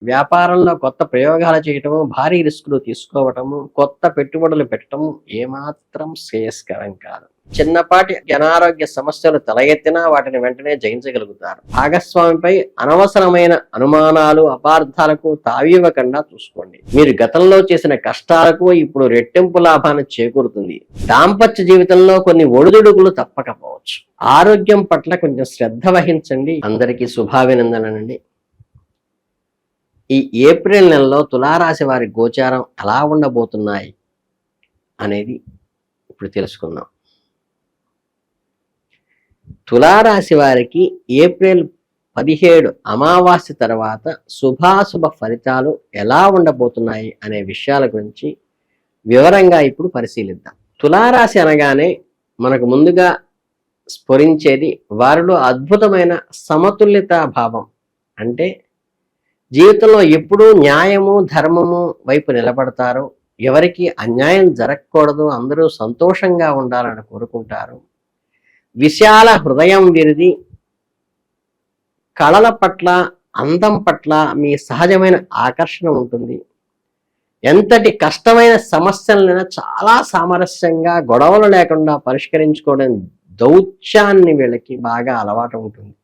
వ్యాపారంలో కొత్త ప్రయోగాలు చేయటము, భారీ రిస్కులు తీసుకోవటము, కొత్త పెట్టుబడులు పెట్టటము ఏమాత్రం శ్రేయస్కరం కాదు. చిన్నపాటి అనారోగ్య సమస్యలు తల ఎత్తినా వాటిని వెంటనే జయించగలుగుతారు. భాగస్వామిపై అనవసరమైన అనుమానాలు, అపార్థాలకు తావివ్వకుండా చూసుకోండి. మీరు గతంలో చేసిన కష్టాలకు ఇప్పుడు రెట్టింపు లాభాన్ని చేకూరుతుంది. దాంపత్య జీవితంలో కొన్ని ఒడిదుడుకులు తప్పకపోవచ్చు. ఆరోగ్యం పట్ల కొంచెం శ్రద్ధ వహించండి. అందరికీ శుభాభినందనలండి. ఈ ఏప్రిల్ నెలలో తులారాశి వారి గోచారం ఎలా ఉండబోతున్నాయి అనేది ఇప్పుడు తెలుసుకుందాం. తులారాశి వారికి ఏప్రిల్ 17 అమావాస్య తర్వాత శుభాశుభ ఫలితాలు ఎలా ఉండబోతున్నాయి అనే విషయాల గురించి వివరంగా ఇప్పుడు పరిశీలిద్దాం. తులారాశి అనగానే మనకు ముందుగా స్ఫురించేది వారిలో అద్భుతమైన సమతుల్యతా భావం. అంటే జీవితంలో ఎప్పుడూ న్యాయము, ధర్మము వైపు నిలబడతారు. ఎవరికి అన్యాయం జరగకూడదు, అందరూ సంతోషంగా ఉండాలని కోరుకుంటారు. విశాల హృదయం వీరిది. కళల పట్ల, అందం పట్ల మీ సహజమైన ఆకర్షణ ఉంటుంది. ఎంతటి కష్టమైన సమస్యలైనా చాలా సామరస్యంగా, గొడవలు లేకుండా పరిష్కరించుకోవడం దౌత్యాన్ని వీళ్ళకి బాగా అలవాటు ఉంటుంది.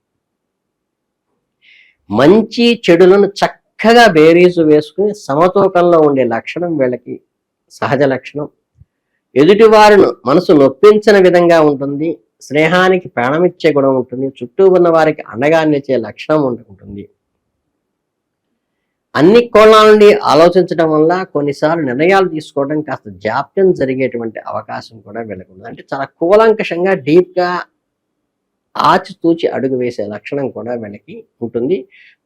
మంచి చెడులను చక్కగా బేరీజు వేసుకుని సమతూకంలో ఉండే లక్షణం వీళ్ళకి సహజ లక్షణం. ఎదుటివారిని మనసు నొప్పించిన విధంగా ఉంటుంది. స్నేహానికి ప్రాణమిచ్చే గుణం ఉంటుంది. చుట్టూ ఉన్న వారికి అండగా నిలిచే లక్షణం ఉంటుంది. అన్ని కోణాల నుండి ఆలోచించడం వల్ల కొన్నిసార్లు నిర్ణయాలు తీసుకోవడం కాస్త జాప్యం జరిగేటువంటి అవకాశం కూడా వీళ్ళకు ఉంది. అంటే చాలా కూలంకషంగా, డీప్గా ఆచితూచి అడుగు వేసే లక్షణం కూడా వీళ్ళకి ఉంటుంది.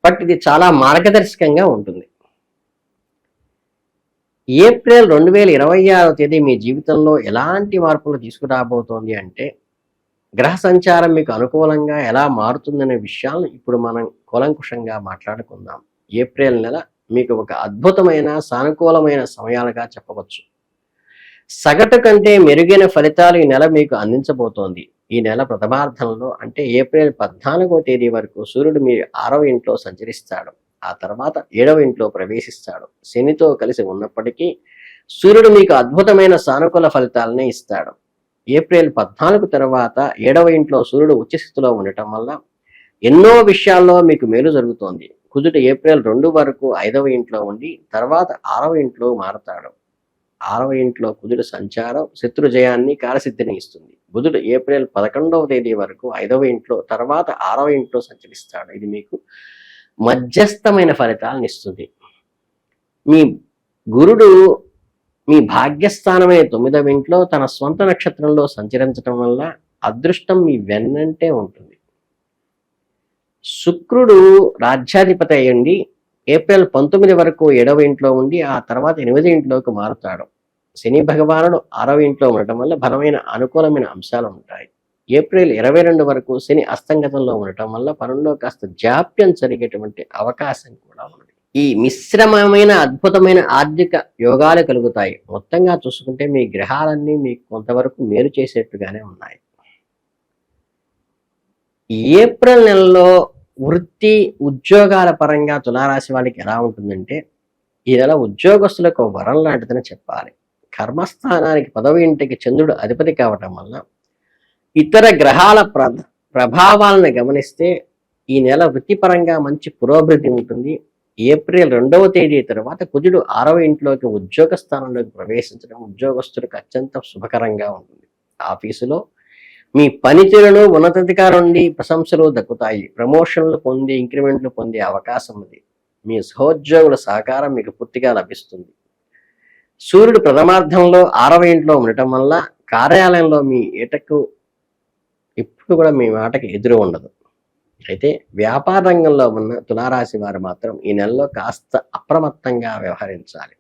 బట్ ఇది చాలా మార్గదర్శకంగా ఉంటుంది. ఏప్రిల్ 2026వ తేదీ మీ జీవితంలో ఎలాంటి మార్పులు తీసుకురాబోతోంది అంటే, గ్రహ సంచారం మీకు అనుకూలంగా ఎలా మారుతుందనే విషయాలను ఇప్పుడు మనం కూలంకుషంగా మాట్లాడుకుందాం. ఏప్రిల్ నెల మీకు ఒక అద్భుతమైన, సానుకూలమైన సమయాలుగా చెప్పవచ్చు. సగటు కంటే మెరుగైన ఫలితాలు ఈ నెల మీకు అందించబోతోంది. ఈ నెల ప్రథమార్థంలో అంటే ఏప్రిల్ 14వ తేదీ వరకు సూర్యుడు మీ 6వ ఇంట్లో సంచరిస్తాడు. ఆ తర్వాత 7వ ఇంట్లో ప్రవేశిస్తాడు. శనితో కలిసి ఉన్నప్పటికీ సూర్యుడు మీకు అద్భుతమైన సానుకూల ఫలితాలనే ఇస్తాడు. ఏప్రిల్ 14 తర్వాత 7వ ఇంట్లో సూర్యుడు ఉచ్చస్థితిలో ఉండటం వల్ల ఎన్నో విషయాల్లో మీకు మేలు జరుగుతోంది. కుజుడు ఏప్రిల్ 2 వరకు 5వ ఇంట్లో ఉండి తర్వాత 6వ ఇంట్లో మారతాడు. 6వ ఇంట్లో కుజుడు సంచారం శత్రుజయాన్ని, కార్యసిద్ధిని ఇస్తుంది. బుధుడు ఏప్రిల్ 11వ తేదీ వరకు 5వ ఇంట్లో, తర్వాత 6వ ఇంట్లో సంచరిస్తాడు. ఇది మీకు మధ్యస్థమైన ఫలితాలను ఇస్తుంది. మీ గురుడు మీ భాగ్యస్థానమైన 9వ ఇంట్లో తన స్వంత నక్షత్రంలో సంచరించడం వల్ల అదృష్టం మీ వెన్నంటే ఉంటుంది. శుక్రుడు రాజ్యాధిపతి అయ్యండి ఏప్రిల్ 19 వరకు 7వ ఇంట్లో ఉండి ఆ తర్వాత 8వ ఇంట్లోకి మారుతాడు. శని భగవానుడు 6వ ఇంట్లో ఉండటం వల్ల బలమైన అనుకూలమైన అంశాలు ఉంటాయి. ఏప్రిల్ 22 వరకు శని అస్తంగతంలో ఉండటం వల్ల పనుల్లో కాస్త జాప్యం జరిగేటువంటి అవకాశం కూడా ఉంది. ఈ మిశ్రమమైన అద్భుతమైన ఆర్థిక యోగాలు కలుగుతాయి. మొత్తంగా చూసుకుంటే మీ గ్రహాలన్నీ మీకు కొంతవరకు మేలు చేసేట్టుగానే ఉన్నాయి. ఏప్రిల్ నెలలో వృత్తి, ఉద్యోగాల పరంగా తులారాశి వాళ్ళకి ఎలా ఉంటుందంటే, ఈ నెల ఉద్యోగస్తులకు వరం లాంటిదని చెప్పాలి. కర్మస్థానానికి 10వ ఇంటికి చంద్రుడు అధిపతి కావటం వల్ల ఇతర గ్రహాల ప్రభావాలను గమనిస్తే ఈ నెల వృత్తిపరంగా మంచి పురోభివృద్ధి ఉంటుంది. ఏప్రిల్ 2వ తేదీ తర్వాత కుజుడు 6వ ఇంట్లోకి ఉద్యోగ స్థానంలోకి ప్రవేశించడం ఉద్యోగస్తులకు అత్యంత శుభకరంగా ఉంటుంది. ఆఫీసులో మీ పనితీరును ఉన్నతాధికారుల నుండి ప్రశంసలు దక్కుతాయి. ప్రమోషన్లు పొంది, ఇంక్రిమెంట్లు పొందే అవకాశం ఉంది. మీ సహోద్యోగుల సహకారం మీకు పూర్తిగా లభిస్తుంది. సూర్యుడు ప్రథమార్థంలో 6వ ఇంట్లో ఉండటం వల్ల కార్యాలయంలో మీ ఏటకు ఇప్పుడు కూడా మీ మాటకి ఎదురు ఉండదు. అయితే వ్యాపార రంగంలో ఉన్న తులారాశి వారు మాత్రం ఈ నెలలో కాస్త అప్రమత్తంగా వ్యవహరించాలి.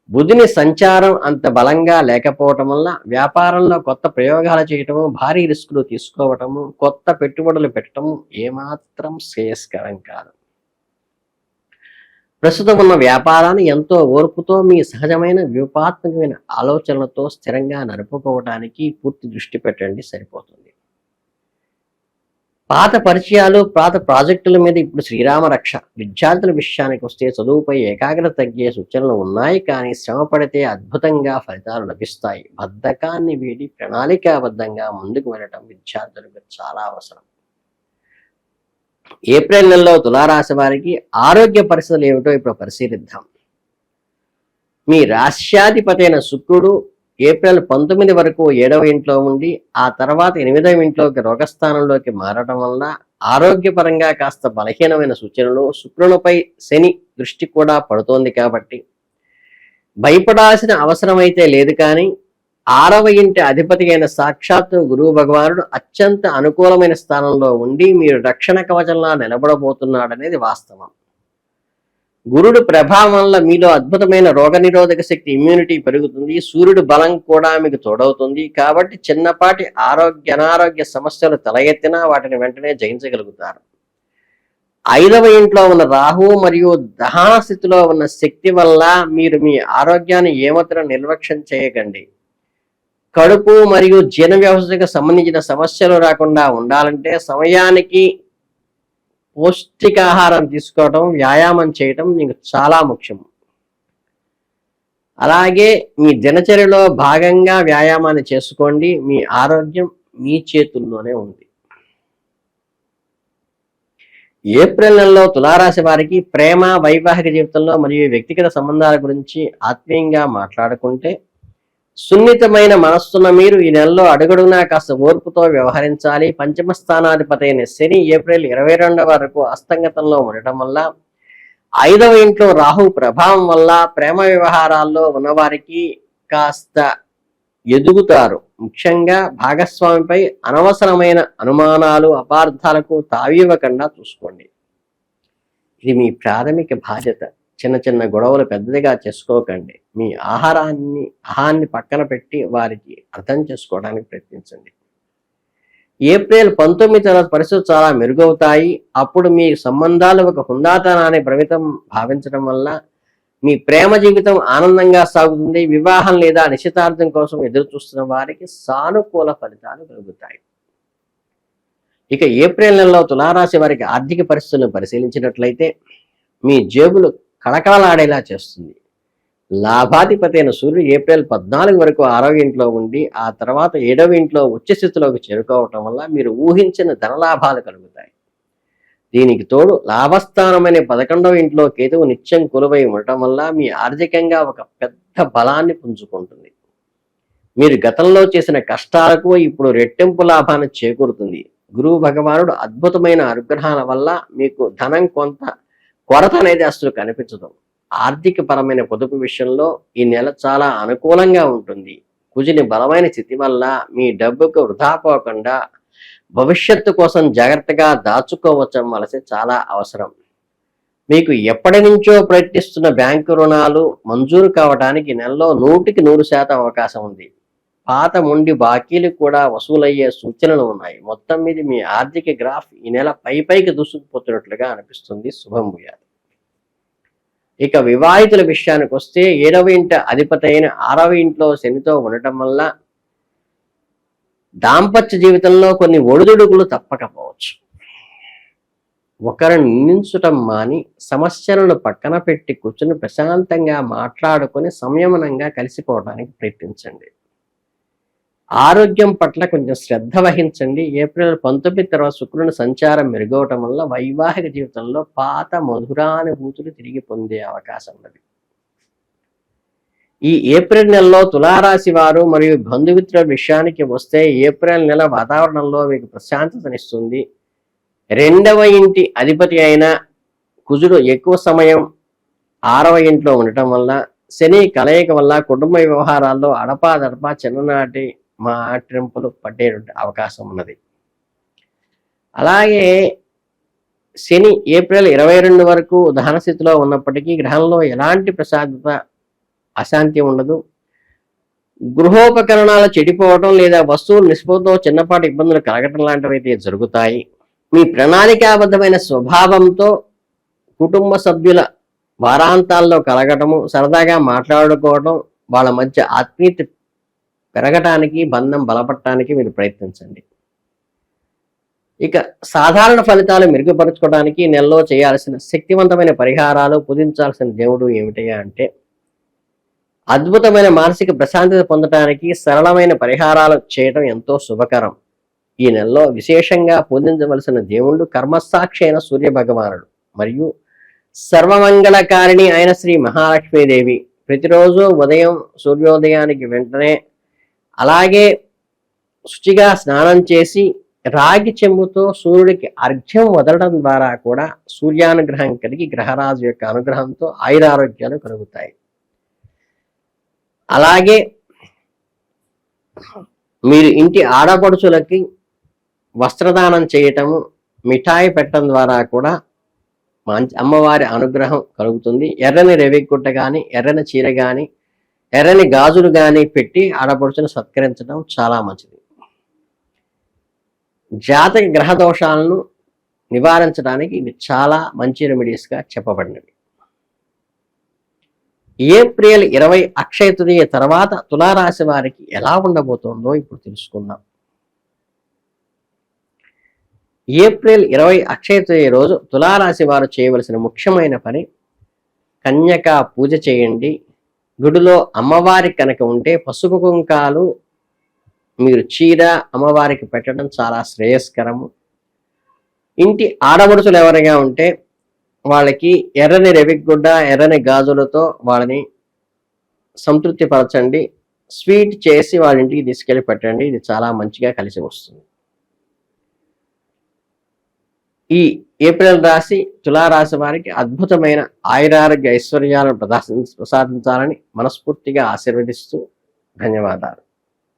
బుధుని సంచారం అంత బలంగా లేకపోవటం వల్ల వ్యాపారంలో కొత్త ప్రయోగాలు చేయటము, భారీ రిస్కులు తీసుకోవటము, కొత్త పెట్టుబడులు పెట్టడము ఏమాత్రం శ్రేయస్కరం కాదు. ప్రస్తుతం ఉన్న వ్యాపారాన్ని ఎంతో ఓర్పుతో మీ సహజమైన వ్యూహాత్మకమైన ఆలోచనలతో స్థిరంగా నడుపుకోవడానికి పూర్తి దృష్టి పెట్టండి, సరిపోతుంది. పాత పరిచయాలు, పాత ప్రాజెక్టుల మీద ఇప్పుడు శ్రీరామ రక్ష. విద్యార్థుల విషయానికి వస్తే చదువుపై ఏకాగ్రత తగ్గే సూచనలు ఉన్నాయి, కానీ శ్రమ పడితే అద్భుతంగా ఫలితాలు లభిస్తాయి. బద్ధకాన్ని వీడి ప్రణాళికాబద్ధంగా ముందుకు వెళ్ళటం విద్యార్థులకు చాలా అవసరం. ఏప్రిల్ నెలలో తులారాశి వారికి ఆరోగ్య పరిస్థితులు ఏమిటో ఇప్పుడు పరిశీలిద్దాం. మీ రాశ్యాధిపతి అయిన శుక్రుడు ఏప్రిల్ 19 వరకు 7వ ఇంట్లో ఉండి ఆ తర్వాత 8వ ఇంట్లోకి రోగస్థానంలోకి మారడం వల్ల ఆరోగ్యపరంగా కాస్త బలహీనమైన సూచనలు, శుక్రునిపై శని దృష్టి కూడా పడుతోంది కాబట్టి భయపడాల్సిన అవసరమైతే లేదు. కానీ 6వ ఇంటి అధిపతి అయిన సాక్షాత్తు గురువు భగవానుడు అత్యంత అనుకూలమైన స్థానంలో ఉండి మీరు రక్షణ కవచంలా నిలబడబోతున్నాడనేది వాస్తవం. గురుడు ప్రభావం వల్ల మీలో అద్భుతమైన రోగనిరోధక శక్తి, ఇమ్యూనిటీ పెరుగుతుంది. సూర్యుడు బలం కూడా మీకు తోడవుతుంది. కాబట్టి చిన్నపాటి అనారోగ్య సమస్యలు తల ఎత్తినా వాటిని వెంటనే జయించగలుగుతారు. 5వ ఇంట్లో ఉన్న రాహు మరియు దహన స్థితిలో ఉన్న శక్తి వల్ల మీరు మీ ఆరోగ్యాన్ని ఏమాత్రం నిర్లక్ష్యం చేయకండి. కడుపు మరియు జీర్ణ వ్యవస్థకు సంబంధించిన సమస్యలు రాకుండా ఉండాలంటే సమయానికి పౌష్టికాహారం తీసుకోవడం, వ్యాయామం చేయటం మీకు చాలా ముఖ్యం. అలాగే మీ దినచర్యలో భాగంగా వ్యాయామాన్ని చేసుకోండి. మీ ఆరోగ్యం మీ చేతుల్లోనే ఉంది. ఏప్రిల్ నెలలో తులారాశి వారికి ప్రేమ, వైవాహిక జీవితంలో మరియు వ్యక్తిగత సంబంధాల గురించి ఆత్మీయంగా మాట్లాడుకుంటే సున్నితమైన మనస్సున్న మీరు ఈ నెలలో అడుగడుగునా కాస్త ఓర్పుతో వ్యవహరించాలి. పంచమ స్థానాధిపతి అయిన శని ఏప్రిల్ 22 వరకు అస్తంగతంలో ఉండటం వల్ల 5వ ఇంట్లో రాహు ప్రభావం వల్ల ప్రేమ వ్యవహారాల్లో ఉన్నవారికి కాస్త ఎదుగుతారు. ముఖ్యంగా భాగస్వామిపై అనవసరమైన అనుమానాలు, అపార్థాలకు తావివ్వకుండా చూసుకోండి. ఇది మీ ప్రాథమిక బాధ్యత. చిన్న చిన్న గొడవలు పెద్దదిగా చేసుకోకండి. మీ ఆహారాన్ని పక్కన పెట్టి వారికి అర్థం చేసుకోవడానికి ప్రయత్నించండి. ఏప్రిల్ 19 తర్వాత పరిస్థితులు చాలా మెరుగవుతాయి. అప్పుడు మీ సంబంధాలు ఒక హుందాతనాన్ని పరిమితం భావించడం వల్ల మీ ప్రేమ జీవితం ఆనందంగా సాగుతుంది. వివాహం లేదా నిశ్చితార్థం కోసం ఎదురు చూస్తున్న వారికి సానుకూల ఫలితాలు కలుగుతాయి. ఇక ఏప్రిల్ నెలలో తులారాశి వారికి ఆర్థిక పరిస్థితులను పరిశీలించినట్లయితే మీ జేబులు కళకళలాడేలా చేస్తుంది. లాభాధిపతి అయిన సూర్యుడు ఏప్రిల్ 14 వరకు 6వ ఇంట్లో ఉండి ఆ తర్వాత 7వ ఇంట్లో ఉచ్చస్థితిలోకి చేరుకోవటం వల్ల మీరు ఊహించిన ధనలాభాలు కలుగుతాయి. దీనికి తోడు లాభస్థానమైన 11వ ఇంట్లో కేతువు నిత్యం కొలువై ఉండటం వల్ల మీ ఆర్థికంగా ఒక పెద్ద బలాన్ని పుంజుకుంటుంది. మీరు గతంలో చేసిన కష్టాలకు ఇప్పుడు రెట్టింపు లాభాన్ని చేకూరుతుంది. గురువు భగవానుడు అద్భుతమైన అనుగ్రహాల వల్ల మీకు ధనం కొంత కొరత అనేది అసలు కనిపించదు. ఆర్థిక పరమైన పొదుపు విషయంలో ఈ నెల చాలా అనుకూలంగా ఉంటుంది. కుజుని బలమైన స్థితి వల్ల మీ డబ్బుకు వృధా పోకుండా భవిష్యత్తు కోసం జాగ్రత్తగా దాచుకోవలసి చాలా అవసరం. మీకు ఎప్పటి నుంచో ప్రయత్నిస్తున్న బ్యాంకు రుణాలు మంజూరు కావడానికి నెలలో 100% అవకాశం ఉంది. పాత మొండి బాకీలు కూడా వసూలయ్యే సూచనలు ఉన్నాయి. మొత్తం మీద మీ ఆర్థిక గ్రాఫ్ ఈ నెల పైకి దూసుకుపోతున్నట్లుగా అనిపిస్తుంది. శుభం భూయాలు. ఇక వివాహితుల విషయానికి వస్తే 7వ ఇంట అధిపతి అయిన 6వ ఇంట్లో శనితో ఉండటం వల్ల దాంపత్య జీవితంలో కొన్ని ఒడిదుడుకులు తప్పకపోవచ్చు. ఒకరిని నిందించటం మాని సమస్యలను పక్కన పెట్టి కూర్చుని ప్రశాంతంగా మాట్లాడుకొని సంయమనంగా కలిసిపోవడానికి ప్రయత్నించండి. ఆరోగ్యం పట్ల కొంచెం శ్రద్ధ వహించండి. ఏప్రిల్ 19 తర్వాత శుక్రుని సంచారం మెరుగవటం వల్ల వైవాహిక జీవితంలో పాత మధురానుభూతులు తిరిగి పొందే అవకాశం ఉన్నది. ఈ ఏప్రిల్ నెలలో తులారాశి వారు మరియు బంధుమిత్రుల విషయానికి వస్తే ఏప్రిల్ నెల వాతావరణంలో మీకు ప్రశాంతతనిస్తుంది. 2వ ఇంటి అధిపతి అయిన కుజుడు ఎక్కువ సమయం 6వ ఇంట్లో ఉండటం వల్ల శని కలయిక వల్ల కుటుంబ వ్యవహారాల్లో అడపాదడపా చిన్ననాటి మాట్రింపులు పడే అవకాశం ఉన్నది. అలాగే శని ఏప్రిల్ 22 వరకు దహన స్థితిలో ఉన్నప్పటికీ గ్రహంలో ఎలాంటి ప్రశాంతత, అశాంతి ఉండదు. గృహోపకరణాలు చెడిపోవడం లేదా వస్తువులు నిష్పత్తితో చిన్నపాటి ఇబ్బందులు కలగటం లాంటివి అయితే జరుగుతాయి. మీ ప్రణాళికాబద్ధమైన స్వభావంతో కుటుంబ సభ్యుల వారాంతాల్లో కలగటము, సరదాగా మాట్లాడుకోవడం, వాళ్ళ మధ్య ఆత్మీయత పెరగటానికి, బంధం బలపడటానికి మీరు ప్రయత్నించండి. ఇక సాధారణ ఫలితాలు మెరుగుపరుచుకోవడానికి ఈ నెలలో చేయాల్సిన శక్తివంతమైన పరిహారాలు, పూజించాల్సిన దేవుడు ఏమిటయ్యా అంటే, అద్భుతమైన మానసిక ప్రశాంతత పొందడానికి సరళమైన పరిహారాలు చేయడం ఎంతో శుభకరం. ఈ నెలలో విశేషంగా పూజించవలసిన దేవుళ్ళు కర్మసాక్షి అయిన సూర్య భగవానుడు మరియు సర్వమంగళకారిణి అయిన శ్రీ మహాలక్ష్మీదేవి. ప్రతిరోజు ఉదయం సూర్యోదయానికి వెంటనే అలాగే శుచిగా స్నానం చేసి రాగి చెంబుతో సూర్యుడికి అర్ఘ్యం వదలడం ద్వారా కూడా సూర్యానుగ్రహం కలిగి గ్రహరాజు యొక్క అనుగ్రహంతో ఆయురారోగ్యాలు కలుగుతాయి. అలాగే మీరు ఇంటి ఆడపడుచులకి వస్త్రదానం చేయటము, మిఠాయి పెట్టడం ద్వారా కూడా అమ్మవారి అనుగ్రహం కలుగుతుంది. ఎర్రని రెవిగుడ్డ కానీ, ఎర్రని చీర కానీ, ఎర్రని గాజులు కానీ పెట్టి ఆడపడుచును సత్కరించడం చాలా మంచిది. జాతక గ్రహ దోషాలను నివారించడానికి ఇవి చాలా మంచి రెమెడీస్గా చెప్పబడినవి. ఏప్రిల్ 20 అక్షయ తృతీయ తర్వాత తులారాశి వారికి ఎలా ఉండబోతోందో ఇప్పుడు తెలుసుకుందాం. ఏప్రిల్ 20 అక్షయ తృతీయ రోజు తులారాశి వారు చేయవలసిన ముఖ్యమైన పని, కన్యక పూజ చేయండి. గుడిలో అమ్మవారి కనుక ఉంటే పసుపు కుంకాలు మీరు చీర అమ్మవారికి పెట్టడం చాలా శ్రేయస్కరము. ఇంటి ఆడపడుచులు ఎవరైనా ఉంటే వాళ్ళకి ఎర్రని రెవిగుడ్డ, ఎర్రని గాజులతో వాళ్ళని సంతృప్తి పరచండి. స్వీట్ చేసి వాళ్ళ ఇంటికి తీసుకెళ్ళి పెట్టండి. ఇది చాలా మంచిగా కలిసి వస్తుంది. ఈ ఏప్రిల్ రాశి తులారాశి వారికి అద్భుతమైన ఆయురారోగ్య ఐశ్వర్యాలను ప్రసాదించాలని మనస్ఫూర్తిగా ఆశీర్వదిస్తూ ధన్యవాదాలు.